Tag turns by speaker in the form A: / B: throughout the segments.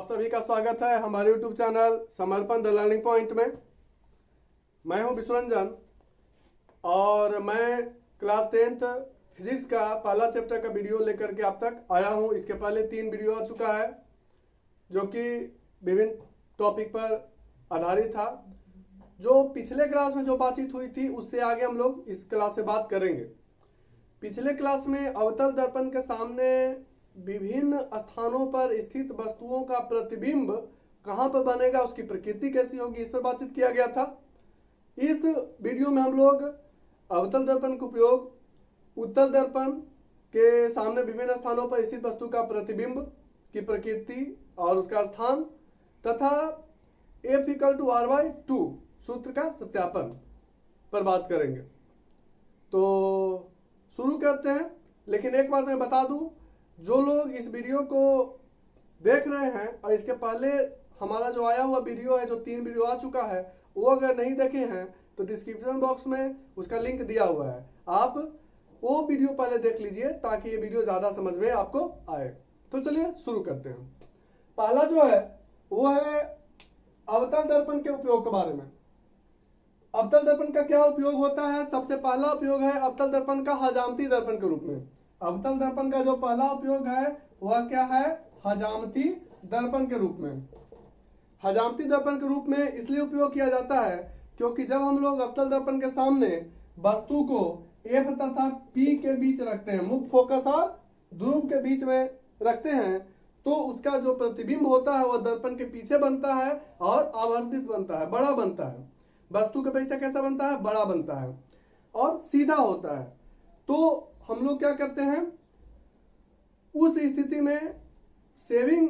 A: आप सभी का स्वागत है हमारे YouTube चैनल समर्पण द लर्निंग पॉइंट में। मैं हूं विश्वरंजन और मैं क्लास 10th फिजिक्स का पहला चैप्टर का वीडियो लेकर के आप तक आया हूं। इसके पहले 3 वीडियो आ चुका है जो कि विभिन्न टॉपिक पर आधारित था। जो पिछले क्लास में जो बातचीत हुई थी उससे आगे हम लोग इस क्लास से बात करेंगे। पिछले क्लास में अवतल दर्पण के सामने विभिन्न स्थानों पर स्थित वस्तुओं का प्रतिबिंब कहां पर बनेगा, उसकी प्रकृति कैसी होगी, इस पर बातचीत किया गया था। इस वीडियो में हम लोग अवतल दर्पण का उपयोग, उत्तल दर्पण के सामने विभिन्न स्थानों पर स्थित वस्तु का प्रतिबिंब की प्रकृति और उसका स्थान तथा F=R/2 सूत्र का सत्यापन पर बात करेंगे। तो शुरू करते हैं। लेकिन एक बात मैं बता दूं, जो लोग इस वीडियो को देख रहे हैं और इसके पहले हमारा जो आया हुआ वीडियो है, जो 3 वीडियो आ चुका है, वो अगर नहीं देखे हैं तो डिस्क्रिप्शन बॉक्स में उसका लिंक दिया हुआ है, आप वो वीडियो पहले देख लीजिए ताकि ये वीडियो ज्यादा समझ में आपको आए। तो चलिए शुरू करते हैं। पहला जो है वो है अवतल दर्पण के उपयोग के बारे में। अवतल दर्पण का क्या उपयोग होता है? सबसे पहला उपयोग है अवतल दर्पण का हजामती दर्पण के रूप में। अवतल दर्पण का जो पहला उपयोग है वह क्या है? हजामती दर्पण के रूप में। हजामती दर्पण के रूप में इसलिए उपयोग किया जाता है क्योंकि जब हम लोग अवतल दर्पण के सामने वस्तु को F तथा P के बीच रखते हैं, मुख्य फोकस और ध्रुव के बीच में रखते हैं, तो उसका जो प्रतिबिंब होता है वह दर्पण के पीछे बनता है और आवर्तित बनता है, बड़ा बनता है। वस्तु के अपेक्षा कैसा बनता है? बड़ा बनता है और सीधा होता है। तो हम लोग क्या करते हैं, उस स्थिति में सेविंग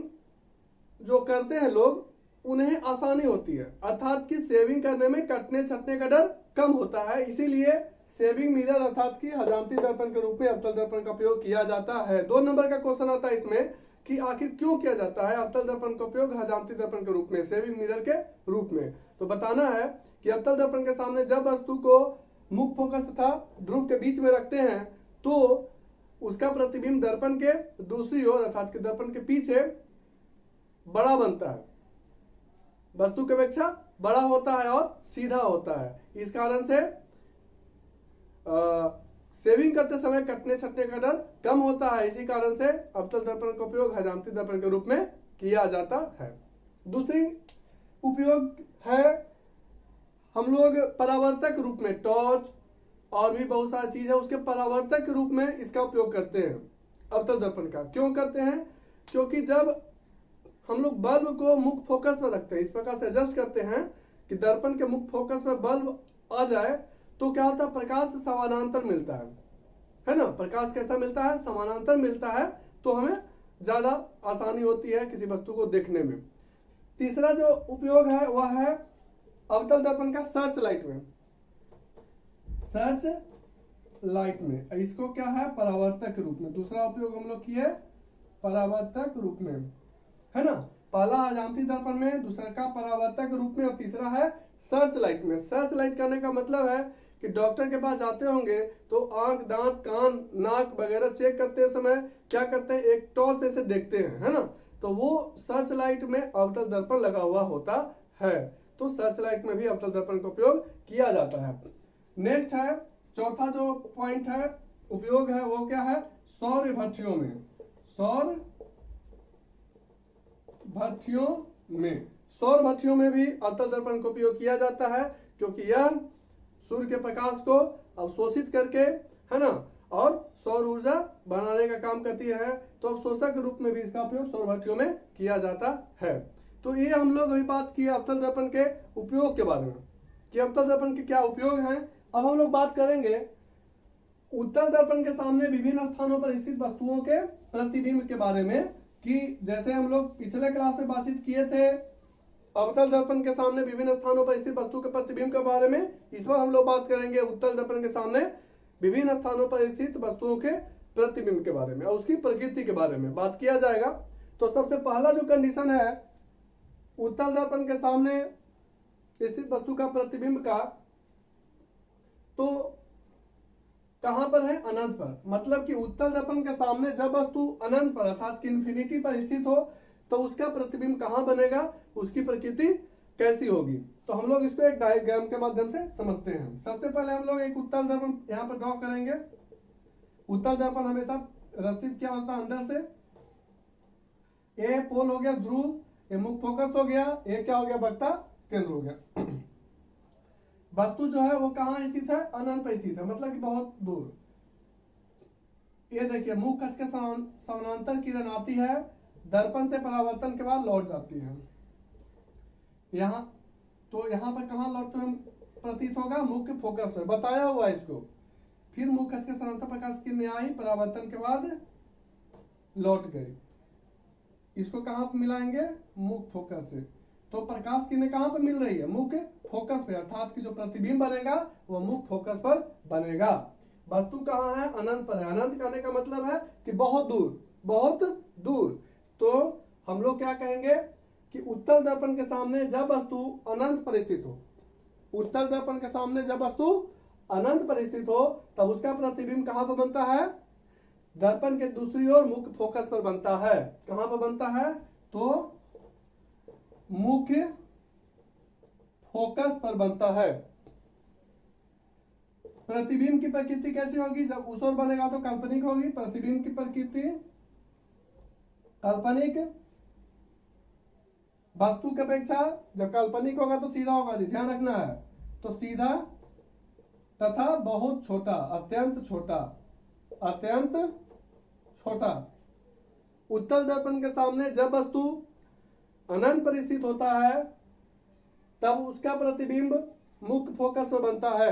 A: जो करते हैं लोग, उन्हें आसानी होती है, अर्थात कि सेविंग करने में कटने छटने का डर कम होता है। इसीलिए सेविंग मिरर अर्थात कि हजामती दर्पण के रूप में अवतल दर्पण का उपयोग किया जाता है। 2 नंबर का क्वेश्चन आता है इसमें कि आखिर क्यों किया जाता है अवतल दर्पण का उपयोग हजामती दर्पण के रूप में, सेविंग मिरर के रूप में। तो बताना है कि अवतल दर्पण के सामने जब वस्तु को मुख्य फोकस तथा ध्रुव के बीच में रखते हैं तो उसका प्रतिबिंब दर्पण के दूसरी ओर अर्थात कि दर्पण के पीछे बड़ा बनता है, वस्तु की अपेक्षा बड़ा होता है और सीधा होता है। इस कारण से सेविंग करते समय कटने छटने का डर कम होता है। इसी कारण से अवतल दर्पण का उपयोग हजामती दर्पण के रूप में किया जाता है। दूसरी उपयोग है हम लोग परावर्तक रूप में, टॉर्च और भी बहुत सारी चीज है, उसके परावर्तक रूप में इसका उपयोग करते हैं अवतल दर्पण का। क्यों करते हैं? क्योंकि जब हम लोग बल्ब को मुख्य फोकस में रखते हैं, इस प्रकार से एडजस्ट करते हैं कि दर्पण के मुख्य फोकस में बल्ब आ जाए, तो क्या होता है? प्रकाश समानांतर मिलता है ना। प्रकाश कैसा मिलता है? समानांतर मिलता है, तो हमें ज्यादा आसानी होती है किसी वस्तु को देखने में। तीसरा जो उपयोग है वह है अवतल दर्पण का सर्च लाइट में। सर्च लाइट में इसको क्या है? परावर्तक रूप में। दूसरा उपयोग हम लोग किए परावर्तक रूप में, है ना। पहला हजामती दर्पण में, दूसरा का परावर्तक रूप में और तीसरा है सर्च लाइट में। सर्च लाइट करने का मतलब है कि डॉक्टर के पास जाते होंगे तो आंख, दांत, कान, नाक वगैरह चेक करते समय क्या करते हैं? एक टॉर्च से देखते हैं, है ना। तो वो सर्च लाइट में अवतल दर्पण लगा हुआ होता है। तो सर्च लाइट में भी अवतल दर्पण का उपयोग किया जाता है। नेक्स्ट है चौथा जो पॉइंट है, उपयोग है, वो क्या है? सौर भट्ठियों में। सौर भट्ठियों में, सौर भट्ठियों में भी अवतल दर्पण का उपयोग किया जाता है क्योंकि यह सूर्य के प्रकाश को अवशोषित करके, है ना, और सौर ऊर्जा बनाने का काम करती है। तो अवशोषक के रूप में भी इसका उपयोग सौर भट्ठियों में किया जाता है। तो ये हम लोग अभी बात की अवतल दर्पण के उपयोग के बारे में कि अवतल दर्पण के क्या उपयोग हैं। अब हम लोग बात करेंगे उत्तल दर्पण के सामने विभिन्न स्थानों पर स्थित वस्तुओं के प्रतिबिंब के बारे में, कि जैसे हम लोग पिछले क्लास में बातचीत किए थे अवतल दर्पण के सामने विभिन्न स्थानों पर स्थित वस्तु के प्रतिबिंब के बारे में, इस बार हम लोग बात करेंगे उत्तल दर्पण के सामने विभिन्न स्थानों पर स्थित वस्तुओं के प्रतिबिंब के बारे में और उसकी प्रकृति के बारे में बात किया जाएगा। तो सबसे पहला जो कंडीशन है उत्तल दर्पण के सामने स्थित वस्तु का प्रतिबिंब का, तो कहां पर है? अनंत पर। मतलब कि उत्तल दर्पण के सामने जब वस्तु अनंत पर अर्थात कि इंफिनिटी पर स्थित हो तो उसका प्रतिबिंब कहां बनेगा, उसकी प्रकृति कैसी होगी। तो हम लोग इसको एक डायग्राम के माध्यम से समझते हैं। सबसे पहले हम लोग एक उत्तल दर्पण यहां पर ड्रॉ करेंगे। उत्तल दर्पण हमेशा रस्तित क्या होता है अंदर से, ए पोल हो गया ध्रुव, ए मुख्य फोकस हो गया, ए क्या हो गया वक्ता केंद्र हो गया। वस्तु जो है वो कहां स्थित है, अनंत पर स्थित है, मतलब कि बहुत दूर। ये देखिए मुख्य अक्ष के समानांतर किरण आती है, दर्पण से परावर्तन के बाद लौट जाती है। यहाँ तो यहाँ पर कहां लौट प्रतीत होगा, मुख्य फोकस पर बताया हुआ है इसको। फिर मुख्य अक्ष के समानांतर प्रकाश किरण आई, परावर्तन के बाद लौट गई। इसको कहां पर मिलाएंगे, मुख्य फोकस से। तो प्रकाश किरणें कहां पर मिल रही है, मुख्य फोकस पे, अर्थात कि जो प्रतिबिंब बनेगा वो मुख्य फोकस पर बनेगा। वस्तु कहां है, अनंत पर है। अनंत कहने का मतलब है कि बहुत दूर, बहुत दूर। तो हम लोग क्या कहेंगे कि उत्तल दर्पण के सामने जब वस्तु अनंत पर स्थित हो, उत्तल दर्पण के सामने जब वस्तु अनंत पर स्थित हो, तब उसका प्रतिबिंब कहां पर बनता है, दर्पण के दूसरी ओर मुख्य फोकस पर बनता है। कहां पर बनता है, तो मुख्य फोकस पर बनता है। प्रतिबिंब की प्रकृति कैसी होगी, जब उस ओर बनेगा तो काल्पनिक होगी। प्रतिबिंब की प्रकृति काल्पनिक, वस्तु की अपेक्षा जब काल्पनिक होगा तो सीधा होगा, ध्यान रखना है। तो सीधा तथा बहुत छोटा, अत्यंत छोटा, अत्यंत छोटा। उत्तल दर्पण के सामने जब वस्तु अनंत पर स्थित होता है, तब उसका प्रतिबिंब मुख्य फोकस पर बनता है।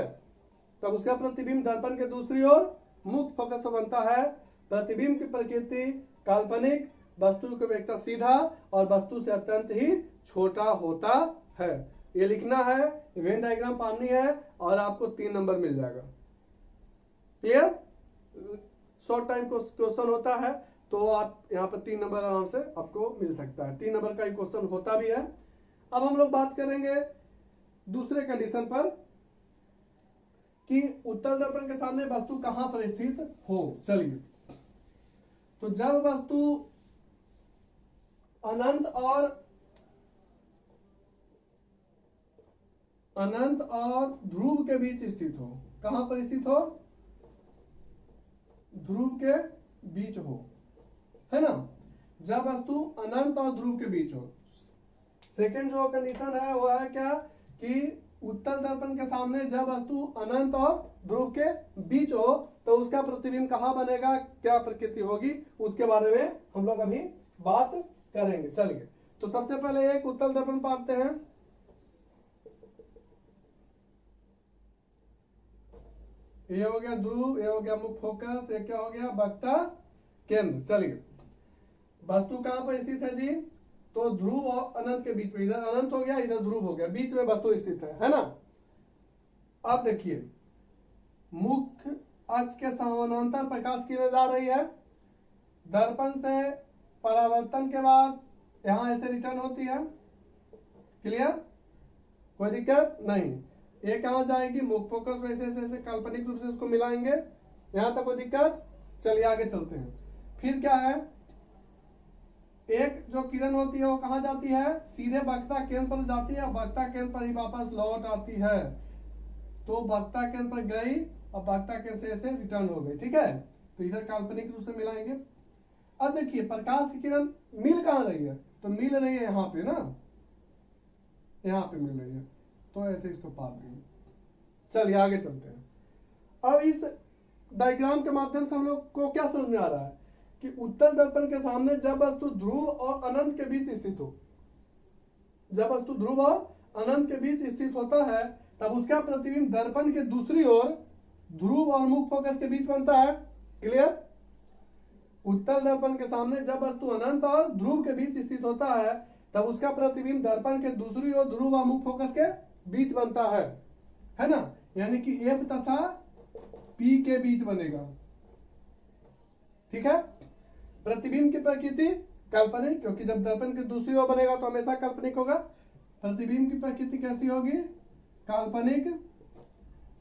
A: तब उसका प्रतिबिंब दर्पण के दूसरी ओर मुख्य फोकस पर बनता है। प्रतिबिंब की प्रकृति काल्पनिक, वस्तु की अपेक्षा सीधा और वस्तु से अत्यंत ही छोटा होता है। ये लिखना है, वेन डायग्राम पानी है और आपको 3 नंबर मिल जाएगा। क्लियर, शॉर्ट टाइम क्वेश्चन होता है तो आप यहाँ पर 3 नंबर आराम से आपको मिल सकता है। 3 नंबर का ही क्वेश्चन होता भी है। अब हम लोग बात करेंगे दूसरे कंडीशन पर कि उत्तल दर्पण के सामने वस्तु कहां पर स्थित हो। चलिए, तो जब वस्तु अनंत और ध्रुव के बीच स्थित हो, कहां पर स्थित हो, ध्रुव के बीच हो, है ना। जब वस्तु अनंत और ध्रुव के बीच हो। सेकेंड जो कंडीशन है वो है क्या, कि उत्तल दर्पण के सामने जब वस्तु अनंत और ध्रुव के बीच हो, तो उसका प्रतिबिंब कहां बनेगा, क्या प्रकृति होगी, उसके बारे में हम लोग अभी बात करेंगे। चलिए, तो सबसे पहले एक उत्तल दर्पण पाते हैं। ये हो गया ध्रुव, ये हो गया मुख्य फोकस, ये क्या हो गया वक्ता केंद्र। चलिए, वस्तु कहां पर स्थित है जी, तो ध्रुव और अनंत के बीच में, इधर अनंत हो गया इधर ध्रुव हो गया, बीच में वस्तु स्थित है ना। अब देखिए, मुख्य अक्ष के समानांतर प्रकाश किरण जा रही है, दर्पण से परावर्तन के बाद यहां ऐसे रिटर्न होती है। क्लियर, कोई दिक्कत नहीं। ये कहां जाएगी, मुख्य फोकस में ऐसे काल्पनिक रूप से उसको मिलाएंगे। यहां तक कोई दिक्कत, चलिए आगे चलते हैं। फिर क्या है, एक जो किरण होती है वो कहां जाती है, सीधे वक्ता केंद्र पर जाती है, वक्ता केंद्र पर ही वापस लौट आती है। तो वक्ता केंद्र पर गई और वक्ता केंद्र से रिटर्न हो गई, ठीक है। तो इधर काल्पनिक रूप से मिलाएंगे। अब देखिए, प्रकाश की किरण मिल कहां रही है, तो मिल रही है यहां पे ना, यहां पे मिल रही है, तो ऐसे इसको पार देंगे। चलिए आगे चलते हैं। अब इस डायग्राम के माध्यम से हम लोग को क्या समझ में आ रहा है कि उत्तल दर्पण के सामने जब वस्तु ध्रुव और अनंत के बीच स्थित हो, जब वस्तु ध्रुव और अनंत के बीच स्थित होता है, तब उसका प्रतिबिंब दर्पण के दूसरी ओर ध्रुव और मुख्य फोकस के बीच बनता है। क्लियर, उत्तल दर्पण के सामने जब वस्तु अनंत और ध्रुव के बीच स्थित होता है, तब उसका प्रतिबिंब दर्पण के दूसरी ओर ध्रुव और मुख्य फोकस के बीच बनता है ना। यानी कि एफ तथा पी के बीच बनेगा, ठीक है। प्रतिबिंब की प्रकृति काल्पनिक, क्योंकि जब दर्पण की दूसरी ओर बनेगा तो हमेशा काल्पनिक होगा। प्रतिबिंब की प्रकृति कैसी होगी, काल्पनिक।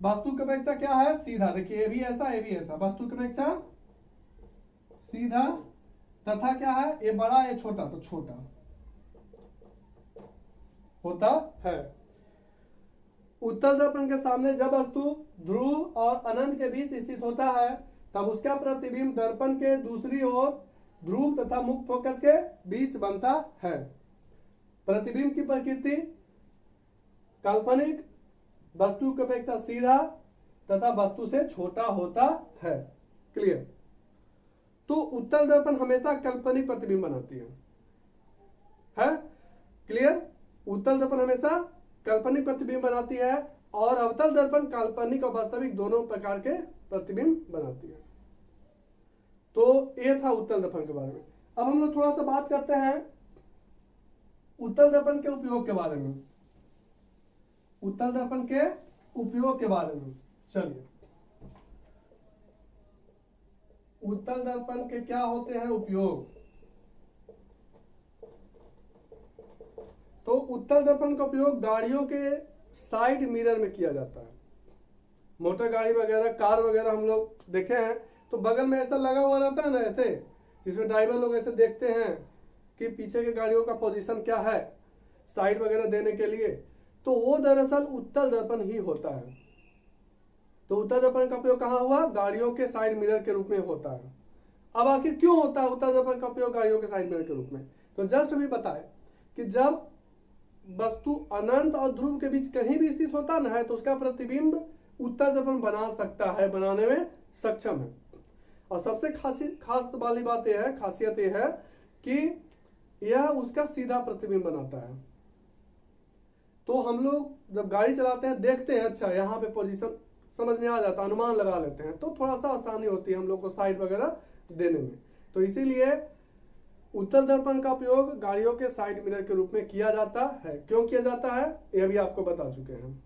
A: वस्तु की अपेक्षा क्या है, सीधा। देखिए ये भी ऐसा, ये भी ऐसा, वस्तु की अपेक्षा सीधा तथा क्या है, ये बड़ा ये छोटा, तो छोटा होता है। उत्तल दर्पण के सामने जब वस्तु ध्रुव और अनंत के बीच स्थित होता है तब उसका प्रतिबिंब दर्पण के दूसरी ओर ध्रुव तथा मुक्त फोकस के बीच बनता है। प्रतिबिंब की प्रकृति काल्पनिक, वस्तु की अपेक्षा सीधा तथा वस्तु से छोटा होता है। क्लियर? तो उत्तल दर्पण हमेशा काल्पनिक प्रतिबिंब बनाती है? क्लियर? उत्तल दर्पण हमेशा काल्पनिक प्रतिबिंब बनाती है और अवतल दर्पण काल्पनिक और वास्तविक दोनों प्रकार के प्रतिबिंब बनाती है। तो ये था उत्तल दर्पण के बारे में। अब हम लोग थोड़ा सा बात करते हैं उत्तल दर्पण के उपयोग के बारे में। उत्तल दर्पण के उपयोग के बारे में चलिए, उत्तल दर्पण के क्या होते हैं उपयोग। तो उत्तल दर्पण का उपयोग गाड़ियों के साइड मिरर में किया जाता है। मोटर गाड़ी वगैरह, कार वगैरह हम लोग देखे हैं तो बगल में ऐसा लगा हुआ रहता है ना, ऐसे, जिसमें ड्राइवर लोग ऐसे देखते हैं कि पीछे के गाड़ियों का पोजीशन क्या है साइड वगैरह देने के लिए, तो वो दरअसल उत्तल दर्पण ही होता है। तो उत्तल दर्पण का उपयोग कहाँ हुआ? गाड़ियों के साइड मिरर के रूप में होता है। अब आखिर क्यों होता है उत्तल दर्पण का उपयोग गाड़ियों के साइड मिरर के रूप में? तो जस्ट अभी बताए कि जब वस्तु अनंत और ध्रुव के बीच कहीं भी स्थित होता न है तो उसका प्रतिबिंब उत्तल दर्पण बना सकता है, बनाने में सक्षम है। और सबसे खास वाली बात यह है, खासियत यह है कि यह उसका सीधा प्रतिबिंब बनाता है। तो हम लोग जब गाड़ी चलाते हैं देखते हैं, अच्छा यहाँ पे पोजीशन समझ में आ जाता है, अनुमान लगा लेते हैं, तो थोड़ा सा आसानी होती है हम लोग को साइड वगैरह देने में। तो इसीलिए उत्तल दर्पण का उपयोग गाड़ियों के साइड मिरर के रूप में किया जाता है। क्यों किया जाता है यह भी आपको बता चुके हैं।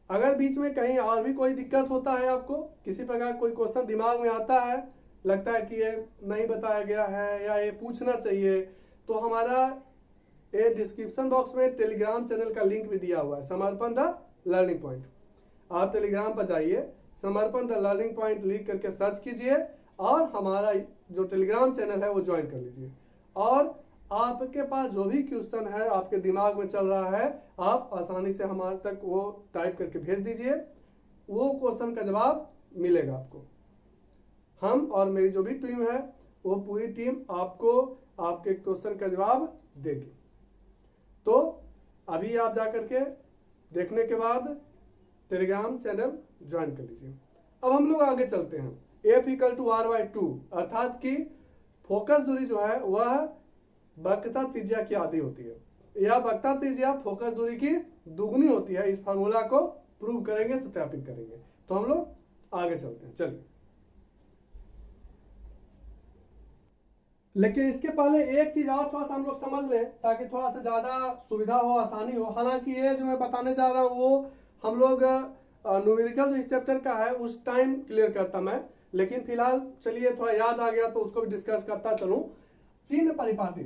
A: अगर बीच में कहीं और भी कोई दिक्कत होता है, आपको किसी प्रकार कोई क्वेश्चन दिमाग में आता है, लगता है कि ये नहीं बताया गया है या ये पूछना चाहिए, तो हमारा ये डिस्क्रिप्शन बॉक्स में टेलीग्राम चैनल का लिंक भी दिया हुआ है, समर्पण द लर्निंग पॉइंट। आप टेलीग्राम पर जाइए, समर्पण द लर्निंग पॉइंट लिख करके सर्च कीजिए और हमारा जो टेलीग्राम चैनल है वो ज्वाइन कर लीजिए। और आपके पास जो भी क्वेश्चन है आपके दिमाग में चल रहा है, आप आसानी से हमारे तक वो टाइप करके भेज दीजिए, वो क्वेश्चन का जवाब मिलेगा आपको। हम और मेरी जो भी टीम है वो पूरी टीम आपको आपके क्वेश्चन का जवाब देगी। तो अभी आप जाकर के देखने के बाद टेलीग्राम चैनल ज्वाइन कर लीजिए। अब हम लोग आगे चलते हैं। F = R/2 अर्थात कि फोकस दूरी जो है वह वक्रता त्रिज्या की आधी होती है। यह वक्रता त्रिज्या फोकस दूरी की दुगनी होती है। इस फार्मूला को प्रूव करेंगे, सत्यापित करेंगे। तो हम लोग आगे चलते हैं, चलिए। लेकिन इसके पहले एक चीज और थोड़ा सा हम लोग समझ लें ताकि थोड़ा सा ज्यादा सुविधा हो, आसानी हो। हालांकि ये जो मैं बताने जा रहा हूँ वो हम लोग न्यूमेरिकल जो इस चैप्टर का है उस टाइम क्लियर करता मैं, लेकिन फिलहाल चलिए थोड़ा याद आ गया तो उसको भी डिस्कस करता चलूं। चिन्ह परिपाटी,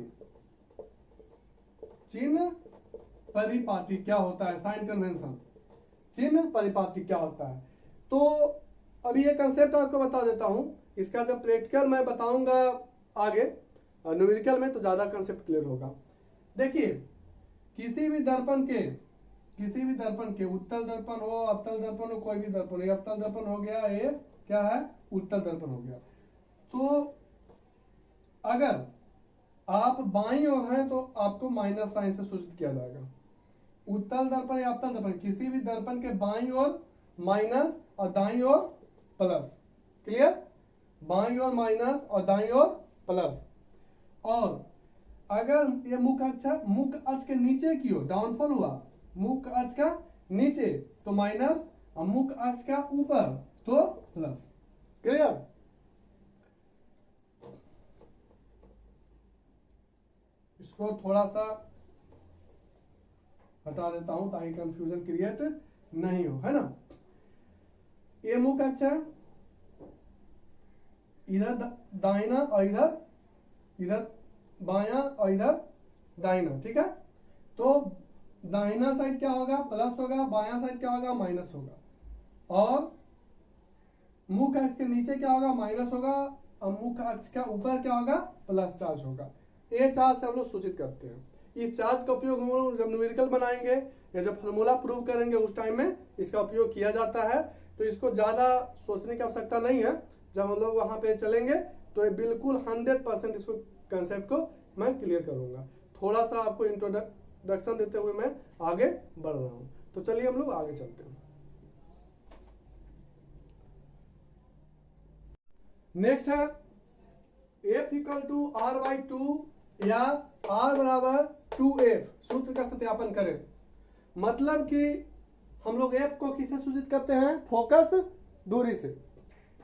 A: चिन्ह परिपाटी क्या होता है? Sign convention. चिन्ह परिपाटी क्या होता है? तो अभी ये कंसेप्ट आपको बता देता हूं। इसका जब प्रैक्टिकल मैं बताऊंगा आगे न्यूमेरिकल में तो ज्यादा कंसेप्ट क्लियर होगा। देखिए, किसी भी दर्पण के उत्तल दर्पण हो, अवतल दर्पण हो, कोई भी दर्पण हो, अवतल दर्पण हो गया, ये क्या है? उत्तल दर्पण हो गया। तो अगर आप बाईं ओर हैं तो आपको माइनस साइन से सूचित किया जाएगा। उत्तल दर्पण या अवतल दर्पण, किसी भी दर्पण के बाईं ओर माइनस और दाईं ओर प्लस। क्लियर? बाईं ओर माइनस और दाईं ओर प्लस। और अगर ये मुख्य अक्ष के नीचे की ओर डाउनफॉल हुआ, मुख्य अक्ष का नीचे तो माइनस और मुख्य अक्ष का ऊपर तो प्लस। क्लियर? इसको थोड़ा सा हटा देता हूं ताकि कंफ्यूजन क्रिएट नहीं हो, है ना। ये मुख्य अक्ष है, इधर दाहिना और इधर बायां और इधर दाहिना। ठीक है? तो दाहिना साइड क्या होगा? प्लस होगा, बायां साइड क्या होगा? माइनस होगा। और मुख्य अक्ष के नीचे क्या होगा? माइनस होगा, अब मुख्य अक्ष का ऊपर क्या होगा, प्लस चार्ज होगा। ए चार्ज से हम लोग सूचित करते हैं। इस चार्ज का उपयोग हम लोग जब न्यूमेरिकल बनाएंगे या जब फॉर्मूला प्रूव करेंगे उस टाइम में इसका उपयोग किया जाता है। तो इसको ज्यादा सोचने की आवश्यकता नहीं है। जब हम लोग वहां पे चलेंगे तो ये बिल्कुल 100% इसको कंसेप्ट को मैं क्लियर करूंगा। थोड़ा सा आपको इंट्रोडक्शन देते हुए मैं आगे बढ़ रहा हूं। तो चलिए हम लोग आगे चलते हैं। नेक्स्ट है F equal to R by two या R बराबर 2F। सूत्र का सत्यापन करें। मतलब कि हम लोग F को किसे सूचित करते हैं, फोकस दूरी से।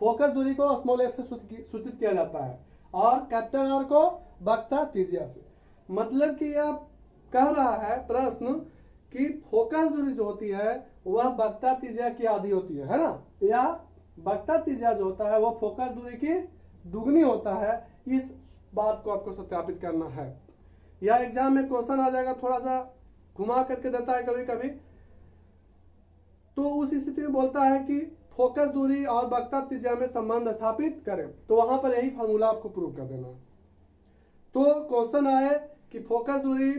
A: फोकस दूरी को स्मॉल f से सूचित किया जाता है और कैपिटल R को वक्रता त्रिज्या से। मतलब कि यह कह रहा है प्रश्न कि फोकस दूरी जो होती है वह वक्रता त्रिज्या की आधी होती है ना, या वक्रता त्रिज्या जो होता है वह फोकस दूरी की दुगनी होता है। इस बात को आपको सत्यापित करना है। या एग्जाम में क्वेश्चन आ जाएगा, थोड़ा सा घुमा करके देता है कभी कभी, तो उस स्थिति में बोलता है कि फोकस दूरी और वक्रता त्रिज्या में संबंध स्थापित करें। तो वहां पर यही फार्मूला आपको प्रूव कर देना। तो क्वेश्चन आए कि फोकस दूरी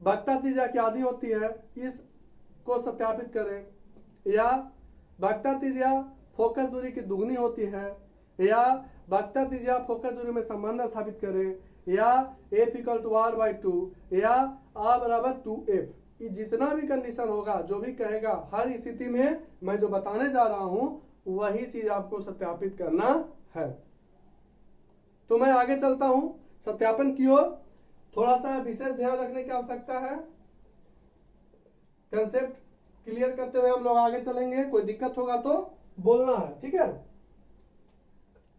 A: वक्रता त्रिज्या की आधी होती है, इसको सत्यापित करें। या वक्रता त्रिज्या फोकस दूरी की दुगनी होती है, या वक्रता त्रिज्या फोकस दूरी में संबंध स्थापित करें, या F equal to R by two, या R बराबर 2F। ये जितना भी कंडीशन होगा, जो भी कहेगा, हर स्थिति में मैं जो बताने जा रहा हूं वही चीज आपको सत्यापित करना है। तो मैं आगे चलता हूं सत्यापन की ओर। थोड़ा सा विशेष ध्यान रखने की आवश्यकता है। कंसेप्ट क्लियर करते हुए हम लोग आगे चलेंगे। कोई दिक्कत होगा तो बोलना है, ठीक है।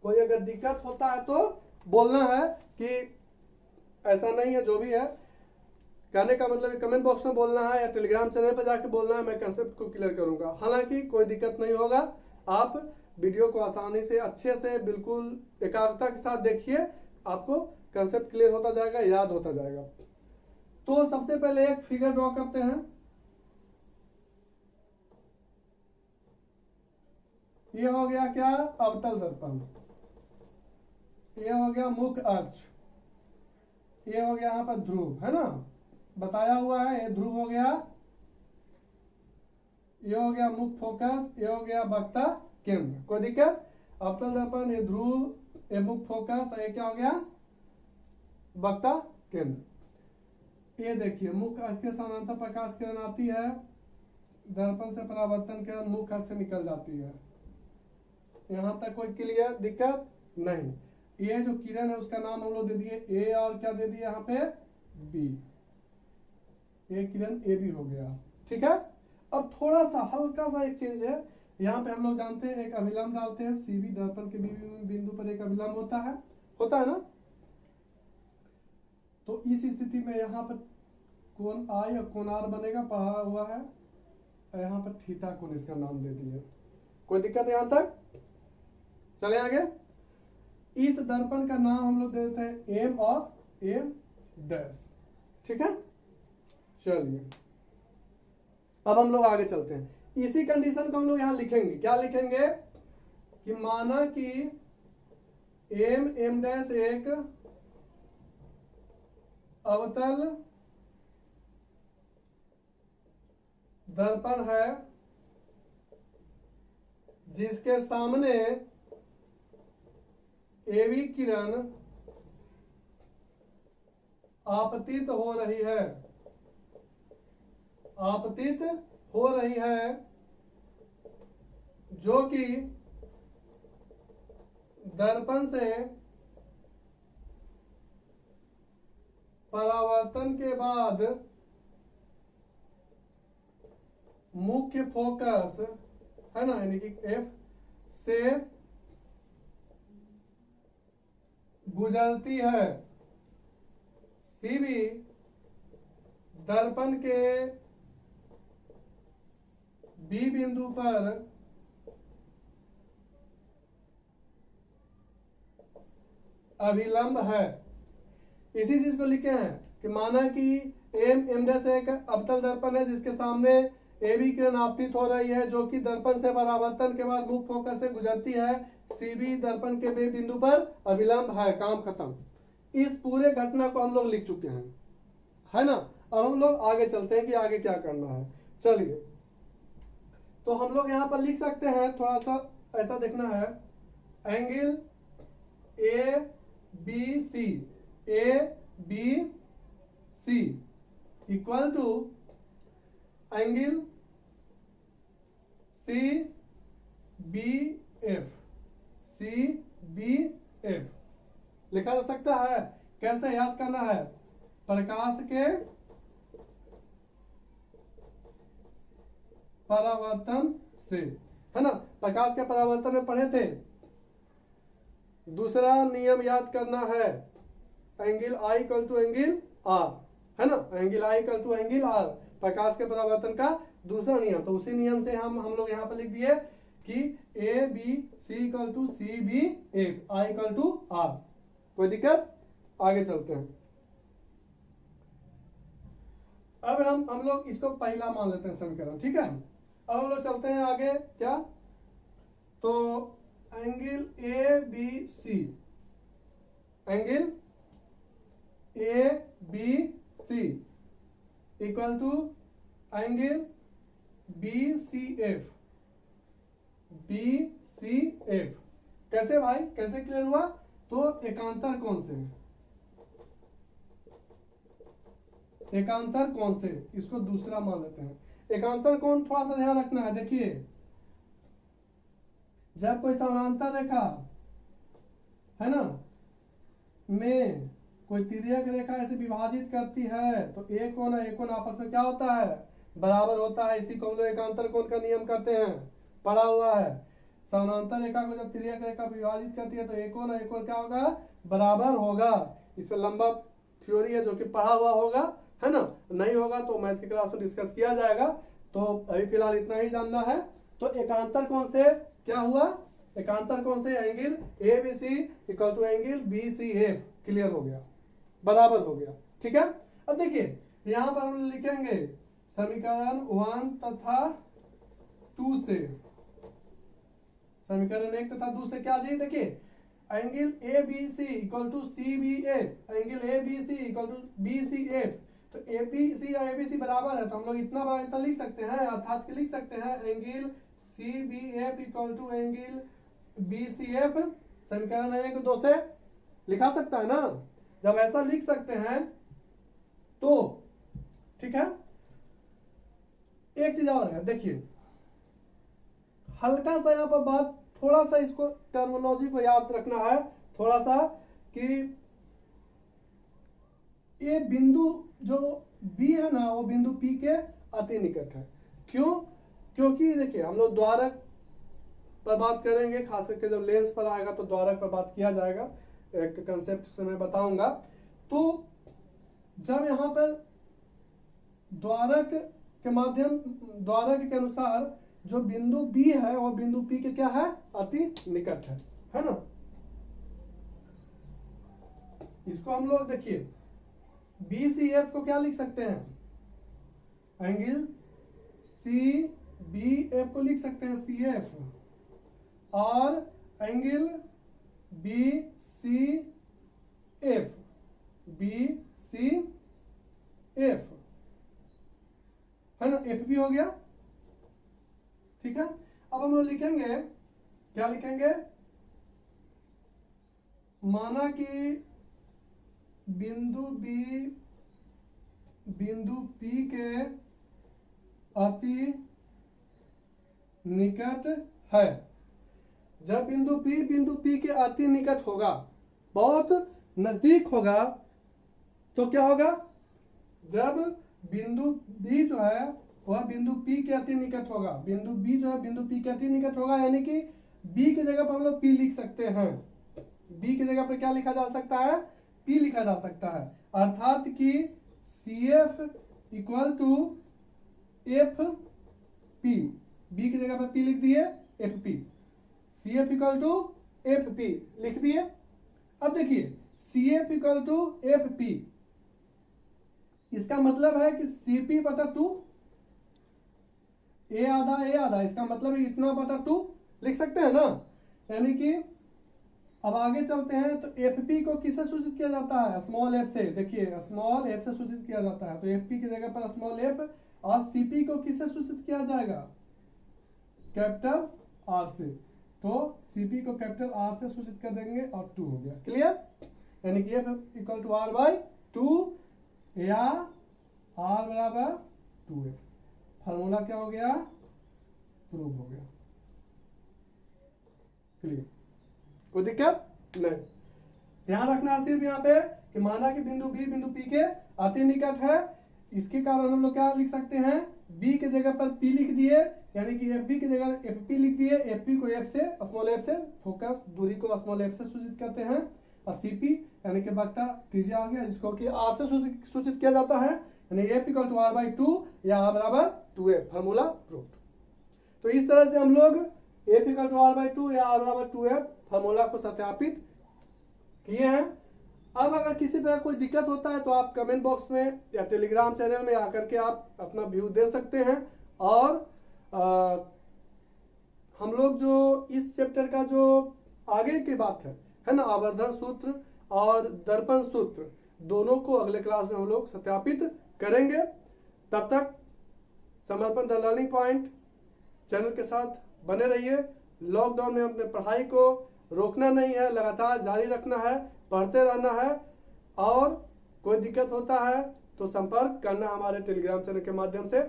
A: कोई अगर दिक्कत होता है तो बोलना है कि ऐसा नहीं है। जो भी है कहने का मतलब कमेंट बॉक्स में बोलना है या टेलीग्राम चैनल पर जाके बोलना है। मैं कंसेप्ट को क्लियर करूंगा। हालांकि कोई दिक्कत नहीं होगा। आप वीडियो को आसानी से अच्छे से बिल्कुल एकाग्रता के साथ देखिए, आपको कंसेप्ट क्लियर होता जाएगा, याद होता जाएगा। तो सबसे पहले एक फिगर ड्रॉ करते हैं। ये हो गया क्या, अवतल दर्पण। ये हो गया मुख्य अक्ष। ये हो गया यहां पर ध्रुव, है ना, बताया हुआ है। ये ध्रुव हो गया, ये हो गया मुख्य फोकस, ये हो गया वक्रता केंद्र। कोई दिक्कत? अवतल दर्पण, ये ध्रुव, ये मुख्य फोकस, ये क्या हो गया, वक्रता केंद्र। ये देखिए मुख्य अक्ष के समानांतर प्रकाश किरण आती है, दर्पण से परावर्तन किरण मुख्य अक्ष से निकल जाती है। यहां तक कोई क्लियर दिक्कत नहीं। ये जो किरण है उसका नाम हम लोग दे दिए ए, और क्या दे दिए यहाँ पे, बी। ये किरण ए बी हो गया, ठीक है। अब थोड़ा सा हल्का सा एक चेंज है। यहाँ पे हम लोग जानते हैं एक अभिलंब डालते हैं, सीबी दर्पण के बिंदु पर एक अभिलंब होता है ना। तो इस स्थिति में यहाँ पर कोण आई और कोण आर बनेगा, पढ़ा हुआ है। यहाँ पर थीटा कोण इसका नाम दे दिए। कोई दिक्कत है यहाँ तक? चले आगे। इस दर्पण का नाम हम लोग दे देते हैं एम और एम डैश, ठीक है। चलिए अब हम लोग आगे चलते हैं। इसी कंडीशन को हम लोग यहां लिखेंगे। क्या लिखेंगे कि माना कि एम एम डैश एक अवतल दर्पण है जिसके सामने एवी किरण आपतित हो रही है, आपतित हो रही है, जो कि दर्पण से परावर्तन के बाद मुख्य फोकस, है ना, यानी कि एफ से गुजरती है। सीबी दर्पण के बी बिंदु पर अभिलंब है। इसी चीज को लिखे हैं कि माना कि एम एम डैश एक अवतल दर्पण है जिसके सामने ए बी किरण आपतित हो रही है जो कि दर्पण से परावर्तन के बाद मुख्य फोकस से गुजरती है। सी बी दर्पण के बे बिंदु पर अभिलंब है। काम खत्म। इस पूरे घटना को हम लोग लिख चुके हैं, है ना। अब हम लोग आगे चलते हैं कि आगे क्या करना है। चलिए, तो हम लोग यहां पर लिख सकते हैं, थोड़ा सा ऐसा देखना है, angle A B C, A B C equal to angle C B F, C B F लिखा जा सकता है। कैसे याद करना है? प्रकाश के परावर्तन से, है ना। प्रकाश के परावर्तन में पढ़े थे। दूसरा नियम याद करना है, angle I equal to angle R, है ना। Angle I equal to angle R प्रकाश के परावर्तन का दूसरा नियम। तो उसी नियम से हम लोग यहां पर लिख दिए कि A B C equal to C B F, I equal to R. कोई दिक्कत? आगे चलते हैं। अब हम लोग इसको पहला मान लेते हैं समीकरण, ठीक है। अब हम लोग चलते हैं आगे। क्या? तो angle A B C, angle A B C equal to angle B C F, B C F. कैसे भाई, कैसे क्लियर हुआ? तो एकांतर कोण से, एकांतर कोण से इसको दूसरा मान लेते हैं। एकांतर कोण थोड़ा सा ध्यान रखना है। देखिए, जब कोई समानांतर रेखा, है ना, में कोई तिर्यक रेखा ऐसे विभाजित करती है तो एक कोण और एक कोण आपस में क्या होता है? बराबर होता है। इसी को हम लोग एकांतर कोण का नियम कहते हैं, पढ़ा हुआ है। समानांतर रेखा को जब तिर्यक रेखा विभाजित करती है तो एक कोण और एक कोण क्या होगा? बराबर होगा। इस पर लंबा थ्योरी है जो कि पढ़ा हुआ होगा, है ना। नहीं होगा तो मैथ की क्लास में डिस्कस किया जाएगा। तो अभी फिलहाल इतना ही जानना है। तो एकांतर कोण से क्या हुआ? एकांतर कोण से angle A B C equal to angle B C F clear हो गया, बराबर हो गया, ठीक है। अब देखिए, यहां पर हम लिखेंगे समीकरण 1 तथा 2 से, समीकरण 1 तथा 2 से क्या चाहिए? देखिए, angle A B C equal to C B F, angle A B C equal to B C F. तो ए बी सी और ए बी सी बराबर है तो हम लोग इतना बड़ा इतना लिख सकते हैं, अर्थात कि लिख सकते हैं angle C B F equal to angle B C F. समीकरण 1 2 से लिखा सकता है ना। जब ऐसा लिख सकते हैं तो ठीक है। एक चीज और है, देखिए, हल्का सा यहां पर बात, थोड़ा सा इसको टर्मिनोलॉजी को याद रखना है थोड़ा सा, कि ये बिंदु जो बी है ना, वो बिंदु पी के अति निकट है। क्यों? क्योंकि देखिए, हम लोग द्वारक पर बात करेंगे, खास करके जब लेंस पर आएगा तो द्वारक पर बात किया जाएगा, एक कंसेप्ट से मैं बताऊंगा। तो जब यहां पर द्वारक के माध्यम, द्वारक के अनुसार जो बिंदु बी है वो बिंदु पी के क्या है? अति निकट है ना। इसको हम लोग देखिए बी सी एफ को क्या लिख सकते हैं? एंगल सी बी एफ को लिख सकते हैं सी एफ, और angle B C F, B C F, है ना। एफ भी हो गया, ठीक है। अब हम लोग लिखेंगे, क्या लिखेंगे? माना कि बिंदु बी बिंदु पी के अति निकट है। जब बिंदु पी के अति निकट होगा, बहुत नजदीक होगा, तो क्या होगा? जब बिंदु बी जो है वह बिंदु पी के अति निकट होगा, बिंदु बी जो है बिंदु पी के अति निकट होगा, यानी कि बी की जगह पर हम लोग पी लिख सकते हैं। बी की जगह पर क्या लिखा जा सकता है? पी लिखा जा सकता है। अर्थात कि C F equal to F P, B की जगह पर पी लिख दिए, F P, C F equal to F P लिख दिए। अब देखिए, C F equal to F P, इसका मतलब है कि सी पी बटा 2 ए आधा, इसका मतलब इतना बटा 2 लिख सकते हैं ना। यानी कि अब आगे चलते हैं, तो एफपी को किससे सूचित किया जाता है? स्मॉल एफ से। देखिए स्मॉल एफ से सूचित किया जाता है, तो एफपी की जगह पर स्मॉल एफ, और सीपी को किससे सूचित किया जाएगा? कैपिटल आर से। तो सीपी को कैपिटल आर से सूचित कर देंगे और 2 हो गया। क्लियर? यानी कि F equal to R by 2 या आर बराबर 2f। फार्मूला क्या हो गया? प्रूव हो गया। क्लियर? कोई दिक्कत नहीं। ध्यान रखना है सिर्फ यहाँ पे कि माना कि बिंदु बी बिंदु पी के अति निकट है, इसके कारण हम लोग क्या लिख सकते हैं? बी के जगह पर पी लिख दिए, यानी कि एफ बी की जगह एफ पी लिख दिए। एफ पी को एफ से, स्मॉल एफ से, फोकस दूरी को स्मॉल एफ से सूचित करते हैं। और सीपी यानी कि वक्ता त्रिज्या हो गया, जिसको कि आर से सूचित किया जाता है, यानी F equal to R by 2 या आर बराबर 2f। Formula proved. तो इस तरह से हम लोग F equal to R by 2 या आर बराबर 2f फार्मूला को सत्यापित किए हैं। अब अगर किसी तरह कोई दिक्कत होता है तो आप कमेंट बॉक्स में या टेलीग्राम चैनल में आकर के आप अपना व्यू दे सकते हैं। और हम लोग जो इस चैप्टर का जो आगे की बात है ना, आवर्धन सूत्र और दर्पण सूत्र, दोनों को अगले क्लास में हम लोग सत्यापित करेंगे। तब तक समर्पण द लर्निंग पॉइंट चैनल के साथ बने रहिए। लॉकडाउन में अपने पढ़ाई को रोकना नहीं है, लगातार जारी रखना है, पढ़ते रहना है। और कोई दिक्कत होता है तो संपर्क करना हमारे टेलीग्राम चैनल के माध्यम से।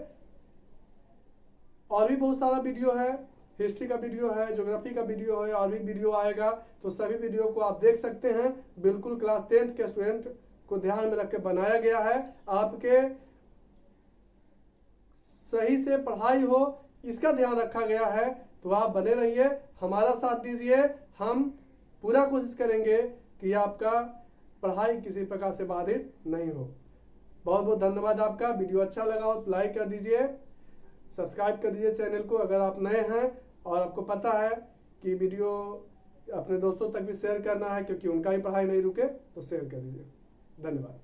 A: और भी बहुत सारा वीडियो है, हिस्ट्री का वीडियो है, ज्योग्राफी का वीडियो है, और भी वीडियो आएगा, तो सभी वीडियो को आप देख सकते हैं। बिल्कुल क्लास 10th के स्टूडेंट को ध्यान में रख के बनाया गया है, आपके सही से पढ़ाई हो इसका ध्यान रखा गया है। तो आप बने रहिए, हमारा साथ दीजिए। हम पूरा कोशिश करेंगे कि आपका पढ़ाई किसी प्रकार से बाधित नहीं हो। बहुत बहुत धन्यवाद आपका। वीडियो अच्छा लगा हो तो लाइक कर दीजिए, सब्सक्राइब कर दीजिए चैनल को अगर आप नए हैं और आपको पता है कि वीडियो अपने दोस्तों तक भी शेयर करना है, क्योंकि उनका ही पढ़ाई नहीं रुके, तो शेयर कर दीजिए। धन्यवाद।